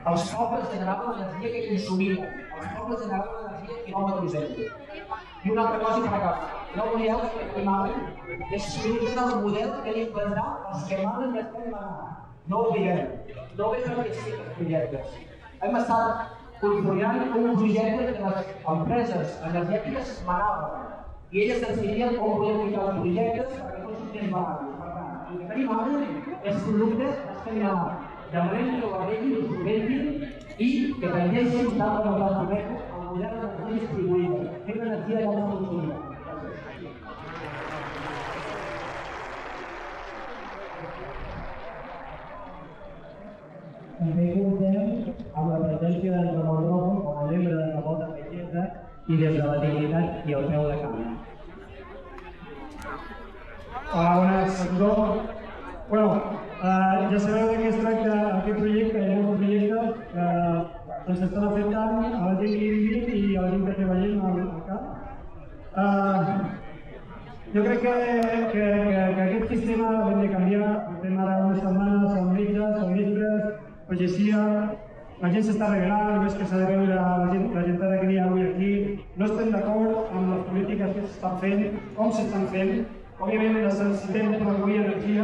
Els pobles generaven l'energia que consumien, els pobles generaven l'energia quilòmetre zero. I una altra cosa per acabar, no oblideu que Climaven és fruit del model que implantarà els que manen i estem manant. No ho oblidem, no ve per aquests projectes. Hem estat consolidant un projecte que les empreses energètiques manaven i elles decidien com podem ficar els projectes perquè no sortien manats. Per tant, el que tenim ara és productes que estem manant. Demanem que ho arreglin, ho solventin i que tendeixin tant com el correcte al model d'energia distribuïda, fer l'energia de la consumida. També comptem amb la presència d'en Ramon Rojo com a membre de la Volta Pagesa i des de la dignitat i el peu de camp. Hola, bones a tothom. Ja sabeu de què es tracta aquest projecte, hi ha un projecte que ens estan afectant a la gent que hi vivim i a la gent que treballem al camp. Jo crec que aquest sistema l'hem de canviar. Portem ara unes setmanes amb metges, amb mestres, pagesia, la gent s'està rebel·lant, només que s'ha de veure la gentada que hi ha avui aquí. No estem d'acord amb les polítiques que s'estan fent, com s'estan fent. Òbviament necessitem produir energia,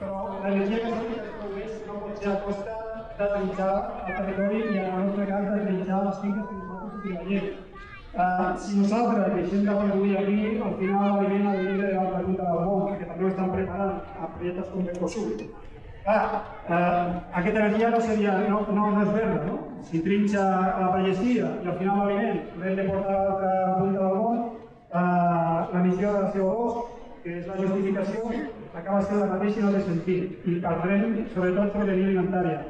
però l'energia que es produeix no pot ser a costa de trinxar el territori i en el nostre cas de trinxar les finques que nosaltres hi treballem. Si nosaltres deixem de produir aquí, al final l'aliment ha de vindre de l'altra punta del món, que també ho estan preparant a projectes com Mercosur. Aquesta energia no és verda, no? Si trinxa la pagesia i al final l'aliment l'hem de portar a l'altra punta del món, l'emissió de CO2, que és la justificació, acaba sent la mateixa i no té sentit, i perdrem sobretot sobirania alimentària.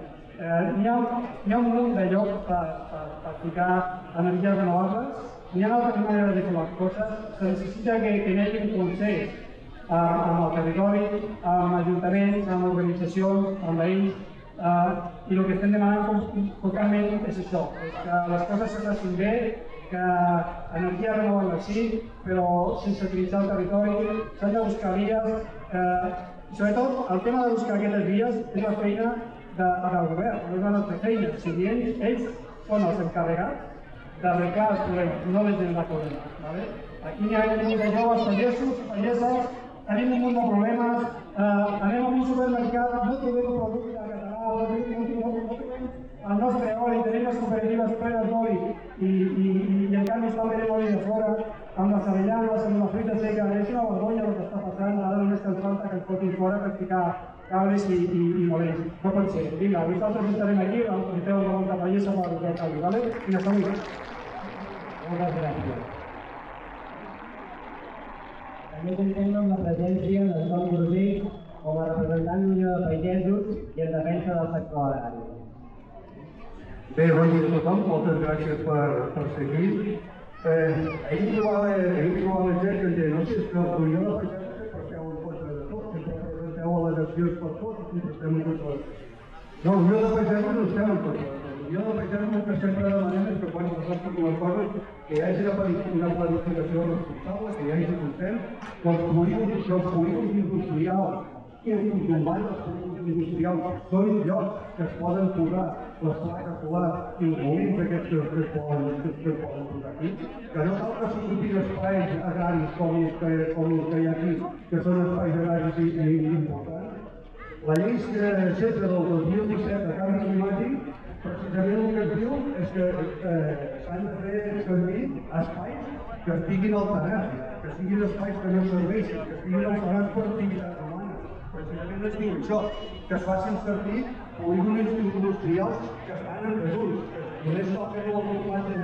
N'hi ha un munt de llocs per ficar energies renovables, n'hi ha altres maneres de fer les coses, se necessita que hi hagi un consens amb el territori, amb ajuntaments, amb organitzacions, amb veïns, i el que estem demanant concretament és això, que les coses se facin bé, que energia renovable sí, però sense utilitzar el territori, s'han de buscar vies, i sobretot el tema de buscar aquestes vies és la feina del govern, no és la nostra feina, o sigui, ells són els encarregats d'arreglar els problemes, no de generar problemes. Aquí hi ha un munt de joves pagesos, pageses, tenim un munt de problemes, anem a un supermercat, no trobem un producte català, no trobem el nostre oli, tenim les cooperatives plenes d'oli i en canvi estan venent oli de fora, amb les avellanes, amb la fruita seca, és una vergonya el que està passant, ara només cal falta que ens fotin fora per ficar cables i molins. No pot ser. Vinga, nosaltres estarem aquí, aprofitem la Volta Pagesa per el canvi, ¿vale? I hasta muy bien. Moltes gràcies. També comptem amb la presència d'Anton Grosí com a representant d'Unió de Pagesos i en defensa del sector agrari. Bé, bon dia a tothom, moltes gràcies per ser aquí. Ahir trobava gent que em deia, no sé, és que l'Unió de Pagesos sempre esteu en contra de tot, sempre presenteu a les accions per tot i sempre estem en contra de tot. No, l'Unió de Pagesos no estem en contra de tot. L'Unió de Pagesos el que sempre demanem és que quan s'estan les coses que hi hagi una planificació responsable, que hi hagi consens, que els polígons industrials i els polígons industrials són llocs que es poden posar les plaques solars i els molins aquests que es poden posar aquí, que no cal que s'ocupin espais agraris com els que hi ha aquí, que són espais agraris importants. La llei 16 del 2017 de canvi climàtic, precisament el que ens diu és que s'han de fer servir espais que estiguin alterats, que siguin espais que no serveixin, que estiguin alterats per activitats humanes. Precisament es diu això, que es facin servir polígons industrials que estan en desús. Només cal fer-ho amb un pla de